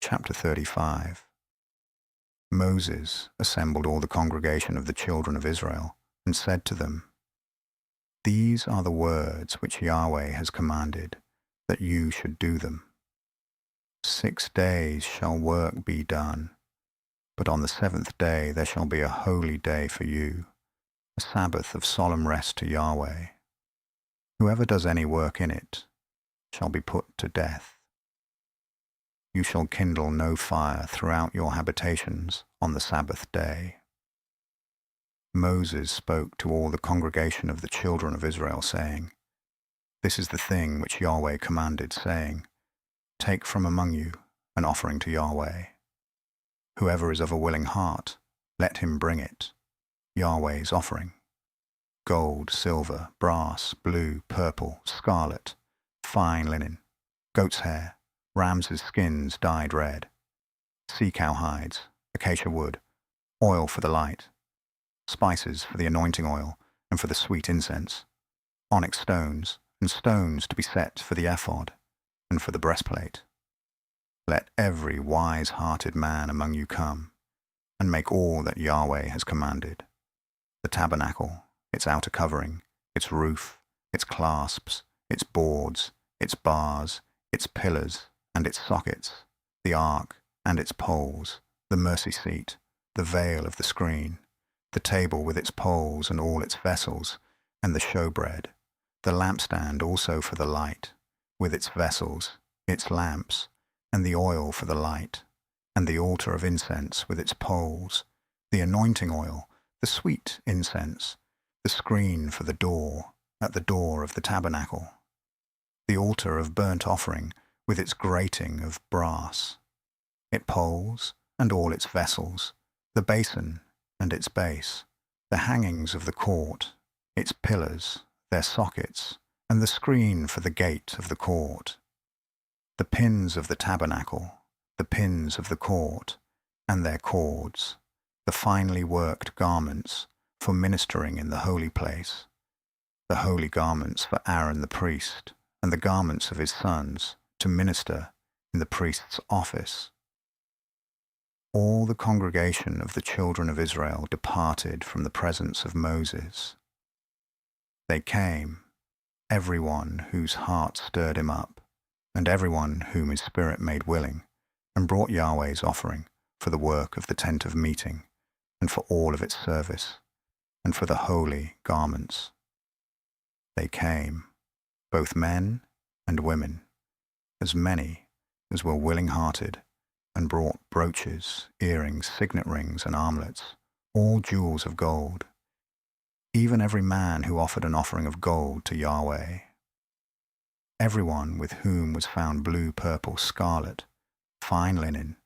Chapter 35. Moses assembled all the congregation of the children of Israel and said to them, These are the words which Yahweh has commanded, that you should do them. 6 days shall work be done, but on the 7th day there shall be a holy day for you, a Sabbath of solemn rest to Yahweh. Whoever does any work in it shall be put to death. You shall kindle no fire throughout your habitations on the Sabbath day. Moses spoke to all the congregation of the children of Israel, saying, This is the thing which Yahweh commanded, saying, Take from among you an offering to Yahweh. Whoever is of a willing heart, let him bring it, Yahweh's offering. Gold, silver, brass, blue, purple, scarlet, fine linen, goat's hair, rams' skins dyed red, sea-cow hides, acacia wood, oil for the light, spices for the anointing oil and for the sweet incense, onyx stones, and stones to be set for the ephod and for the breastplate. Let every wise-hearted man among you come, and make all that Yahweh has commanded: the tabernacle, its outer covering, its roof, its clasps, its boards, its bars, its pillars, and its sockets, the ark and its poles, the mercy seat, the veil of the screen, the table with its poles and all its vessels, and the showbread, the lampstand also for the light, with its vessels, its lamps, and the oil for the light, and the altar of incense with its poles, the anointing oil, the sweet incense, the screen for the door, at the door of the tabernacle, the altar of burnt offering with its grating of brass, its poles and all its vessels, the basin and its base, the hangings of the court, its pillars, their sockets, and the screen for the gate of the court, the pins of the tabernacle, the pins of the court, and their cords, the finely worked garments for ministering in the holy place, the holy garments for Aaron the priest, and the garments of his sons to minister in the priest's office. All the congregation of the children of Israel departed from the presence of Moses. They came, every one whose heart stirred him up, and every one whom his spirit made willing, and brought Yahweh's offering for the work of the tent of meeting, and for all of its service, and for the holy garments. They came, both men and women, as many as were willing-hearted, and brought brooches, earrings, signet rings, and armlets, all jewels of gold, even every man who offered an offering of gold to Yahweh. Everyone with whom was found blue, purple, scarlet, fine linen,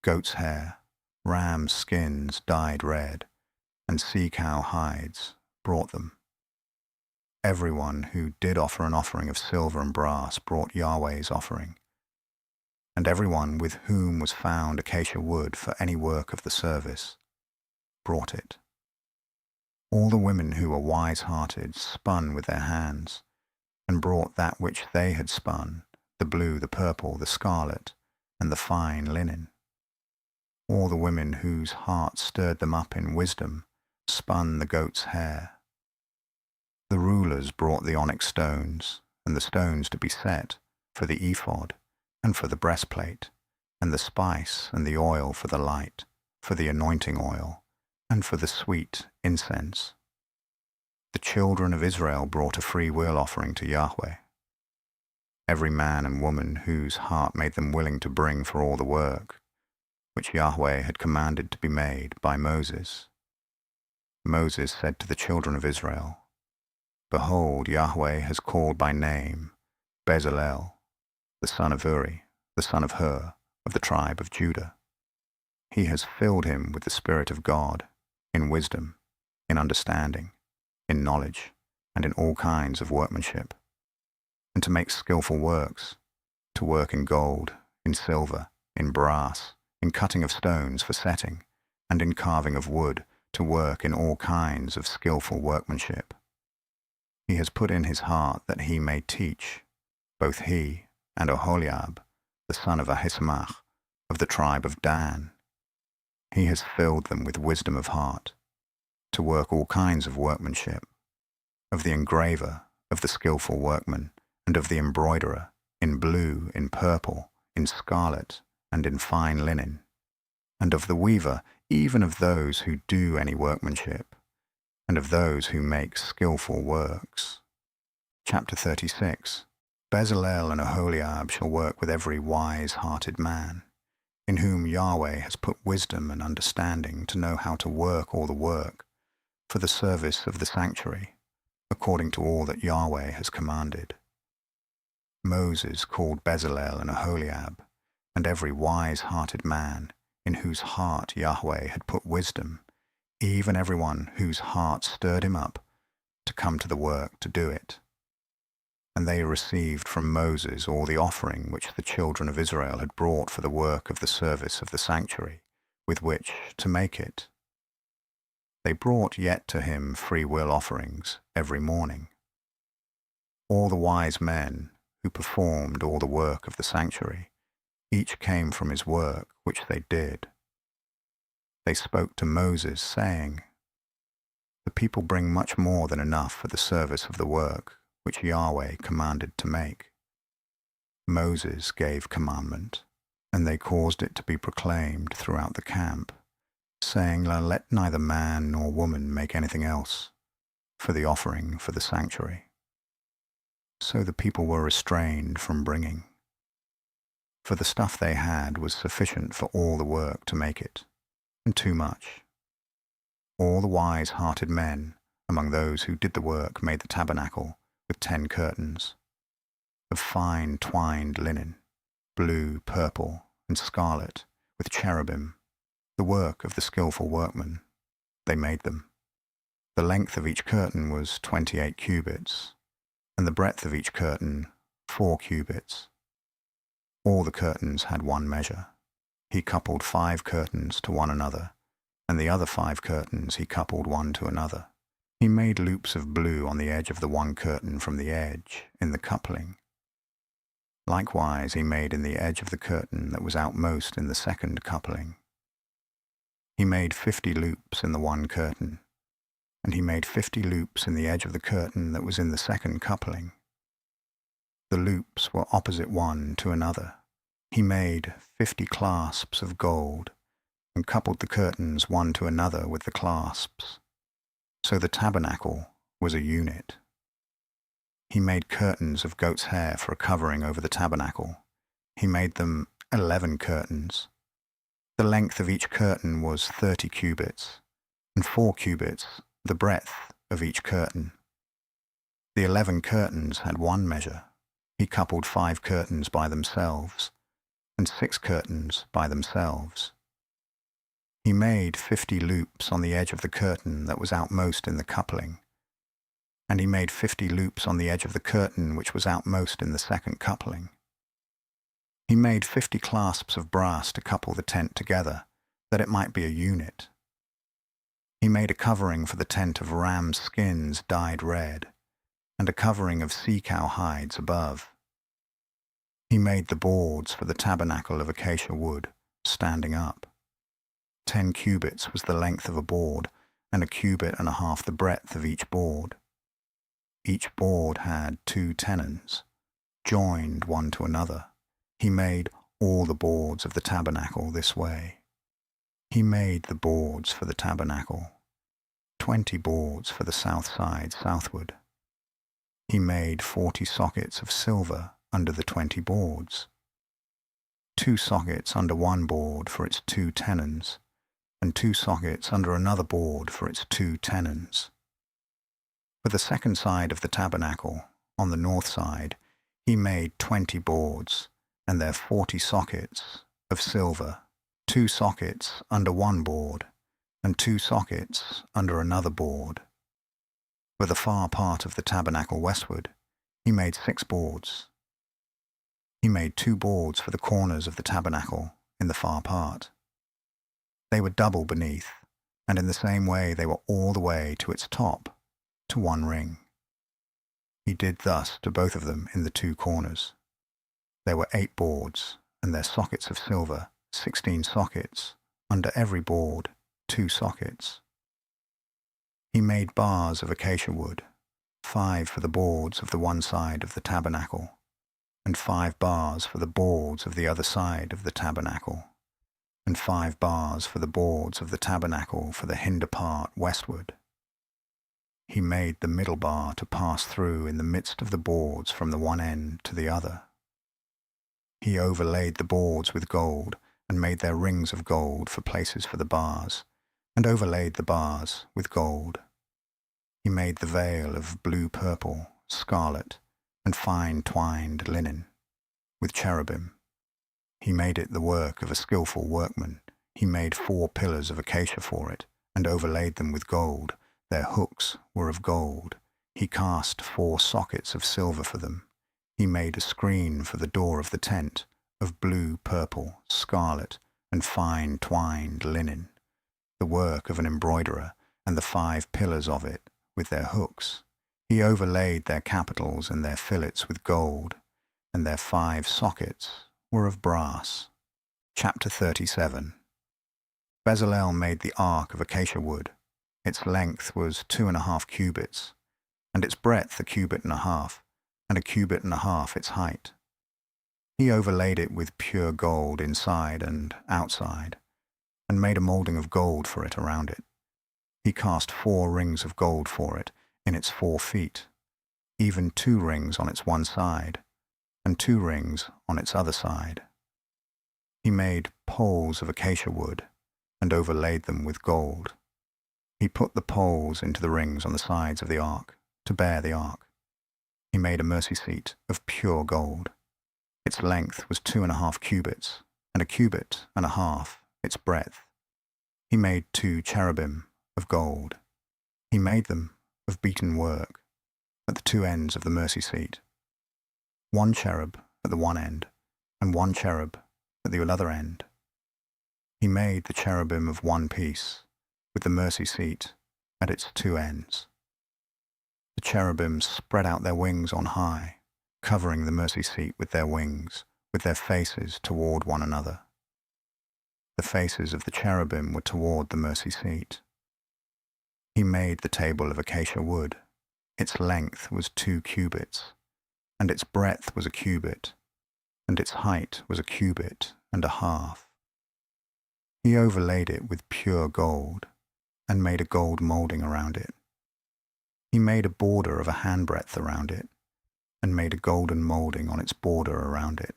goat's hair, ram's skins dyed red, and sea-cow hides, brought them. Everyone who did offer an offering of silver and brass brought Yahweh's offering, and everyone with whom was found acacia wood for any work of the service brought it. All the women who were wise-hearted spun with their hands, and brought that which they had spun, the blue, the purple, the scarlet, and the fine linen. All the women whose hearts stirred them up in wisdom spun the goat's hair. The rulers brought the onyx stones, and the stones to be set for the ephod, and for the breastplate, and the spice and the oil for the light, for the anointing oil, and for the sweet incense. The children of Israel brought a free-will offering to Yahweh. Every man and woman whose heart made them willing to bring for all the work, which Yahweh had commanded to be made by Moses. Moses said to the children of Israel, Behold, Yahweh has called by name Bezalel, the son of Uri, the son of Hur, of the tribe of Judah. He has filled him with the Spirit of God, in wisdom, in understanding, in knowledge, and in all kinds of workmanship, and to make skillful works, to work in gold, in silver, in brass, in cutting of stones for setting, and in carving of wood, to work in all kinds of skillful workmanship. He has put in his heart that he may teach, both he and Oholiab, the son of Ahisamach, of the tribe of Dan. He has filled them with wisdom of heart, to work all kinds of workmanship, of the engraver, of the skillful workman, and of the embroiderer, in blue, in purple, in scarlet, and in fine linen, and of the weaver, even of those who do any workmanship, and of those who make skillful works. Chapter 36. Bezalel and Aholiab shall work with every wise-hearted man, in whom Yahweh has put wisdom and understanding to know how to work all the work for the service of the sanctuary, according to all that Yahweh has commanded. Moses called Bezalel and Aholiab, and every wise-hearted man, in whose heart Yahweh had put wisdom, even everyone whose heart stirred him up, to come to the work to do it. And they received from Moses all the offering which the children of Israel had brought for the work of the service of the sanctuary, with which to make it. They brought yet to him free will offerings every morning. All the wise men who performed all the work of the sanctuary, each came from his work which they did. They spoke to Moses, saying, "The people bring much more than enough for the service of the work which Yahweh commanded to make." Moses gave commandment, and they caused it to be proclaimed throughout the camp, saying, "Let neither man nor woman make anything else for the offering for the sanctuary." So the people were restrained from bringing, for the stuff they had was sufficient for all the work to make it, and too much. All the wise-hearted men among those who did the work made the tabernacle with 10 curtains, of fine twined linen, blue, purple, and scarlet, with cherubim, the work of the skillful workman. They made them. The length of each curtain was 28 cubits, and the breadth of each curtain 4 cubits. All the curtains had one measure. He coupled 5 curtains to one another, and the other 5 curtains he coupled one to another. He made loops of blue on the edge of the one curtain from the edge, in the coupling. Likewise he made in the edge of the curtain that was outmost in the second coupling. He made 50 loops in the one curtain, and he made 50 loops in the edge of the curtain that was in the second coupling. The loops were opposite one to another. He made 50 clasps of gold, and coupled the curtains one to another with the clasps. So the tabernacle was a unit. He made curtains of goat's hair for a covering over the tabernacle. He made them 11 curtains. The length of each curtain was 30 cubits, and 4 cubits the breadth of each curtain. The 11 curtains had one measure. He coupled 5 curtains by themselves, and 6 curtains by themselves. He made 50 loops on the edge of the curtain that was outmost in the coupling, and he made 50 loops on the edge of the curtain which was outmost in the second coupling. He made 50 clasps of brass to couple the tent together, that it might be a unit. He made a covering for the tent of ram's skins dyed red, and a covering of sea-cow hides above. He made the boards for the tabernacle of acacia wood, standing up. 10 cubits was the length of a board, and 1.5 cubits the breadth of each board. Each board had 2 tenons, joined one to another. He made all the boards of the tabernacle this way. He made the boards for the tabernacle, 20 boards for the south side southward. He made 40 sockets of silver under the 20 boards, 2 sockets under one board for its 2 tenons, and 2 sockets under another board for its 2 tenons. For the second side of the tabernacle, on the north side, he made 20 boards, and their 40 sockets of silver, 2 sockets under one board, and 2 sockets under another board. For the far part of the tabernacle westward, he made 6 boards. He made 2 boards for the corners of the tabernacle in the far part. They were double beneath, and in the same way they were all the way to its top, to one ring. He did thus to both of them in the 2 corners. There were 8 boards, and their sockets of silver 16 sockets, under every board 2 sockets. He made bars of acacia wood, 5 for the boards of the one side of the tabernacle, and 5 bars for the boards of the other side of the tabernacle, and 5 bars for the boards of the tabernacle for the hinder part westward. He made the middle bar to pass through in the midst of the boards from the one end to the other. He overlaid the boards with gold, and made their rings of gold for places for the bars, and overlaid the bars with gold. He made the veil of blue purple, scarlet, and fine twined linen, with cherubim. He made it the work of a skillful workman. He made 4 pillars of acacia for it, and overlaid them with gold. Their hooks were of gold. He cast 4 sockets of silver for them. He made a screen for the door of the tent, of blue, purple, scarlet, and fine twined linen, the work of an embroiderer, and the 5 pillars of it, with their hooks. He overlaid their capitals and their fillets with gold, and their 5 sockets were of brass. Chapter 37. Bezalel made the ark of acacia wood. Its length was 2.5 cubits, and its breadth 1.5 cubits, and 1.5 cubits its height. He overlaid it with pure gold inside and outside, and made a moulding of gold for it around it. He cast 4 rings of gold for it in its 4 feet, even 2 rings on its one side, and 2 rings on its other side. He made poles of acacia wood, and overlaid them with gold. He put the poles into the rings on the sides of the ark, to bear the ark. He made a mercy seat of pure gold. Its length was 2.5 cubits, and 1.5 cubits its breadth. He made 2 cherubim of gold. He made them of beaten work at the 2 ends of the mercy seat, 1 cherub at the one end, and 1 cherub at the other end. He made the cherubim of one piece, with the mercy seat at its 2 ends. The cherubim spread out their wings on high, covering the mercy seat with their wings, with their faces toward one another. The faces of the cherubim were toward the mercy seat. He made the table of acacia wood. Its length was 2 cubits, and its breadth was 1 cubit, and its height was 1.5 cubits. He overlaid it with pure gold, and made a gold moulding around it. He made a border of 1 handbreadth around it, and made a golden moulding on its border around it.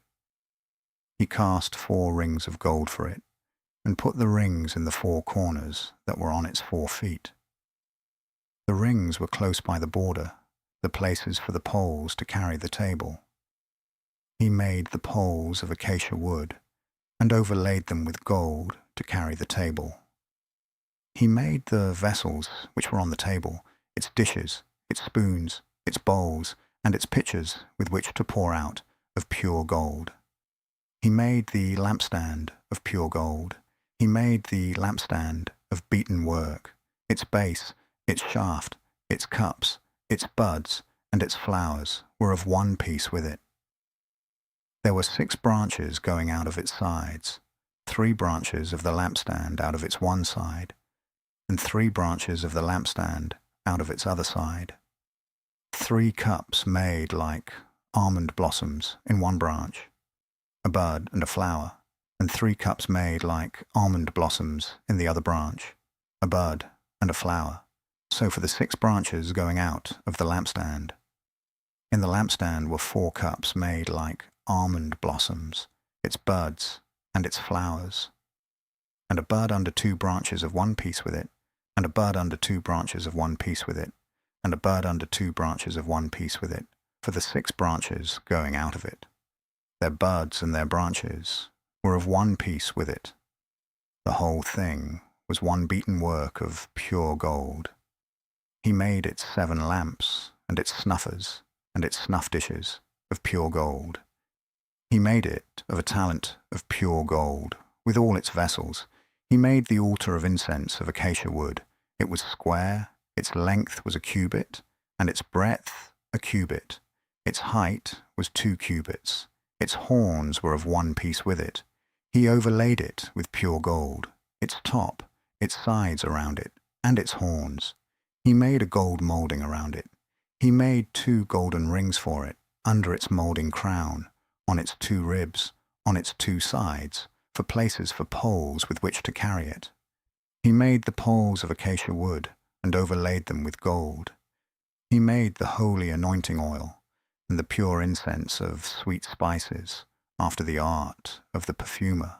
He cast 4 rings of gold for it, and put the rings in the 4 corners that were on its 4 feet. The rings were close by the border, the places for the poles to carry the table. He made the poles of acacia wood, and overlaid them with gold to carry the table. He made the vessels which were on the table, its dishes, its spoons, its bowls, and its pitchers with which to pour out, of pure gold. He made the lampstand of pure gold. He made the lampstand of beaten work, its base, its shaft, its cups, its buds, and its flowers were of one piece with it. There were 6 branches going out of its sides, 3 branches of the lampstand out of its one side, and 3 branches of the lampstand out of its other side. 3 cups made like almond blossoms in one branch, a bud and a flower, and 3 cups made like almond blossoms in the other branch, a bud and a flower. So for the 6 branches going out of the lampstand. In the lampstand were 4 cups made like almond blossoms, its buds and its flowers, and a bud under 2 branches of one piece with it, and a bud under 2 branches of one piece with it, and a bud under 2 branches of one piece with it, for the 6 branches going out of it. Their buds and their branches were of one piece with it. The whole thing was one beaten work of pure gold. He made its 7 lamps, and its snuffers, and its snuff dishes, of pure gold. He made it of a talent of pure gold, with all its vessels. He made the altar of incense of acacia wood. It was square, its length was 1 cubit, and its breadth 1 cubit. Its height was 2 cubits. Its horns were of one piece with it. He overlaid it with pure gold, its top, its sides around it, and its horns. He made a gold molding around it. He made 2 golden rings for it, under its molding crown, on its 2 ribs, on its 2 sides, for places for poles with which to carry it. He made the poles of acacia wood, and overlaid them with gold. He made the holy anointing oil, and the pure incense of sweet spices, after the art of the perfumer.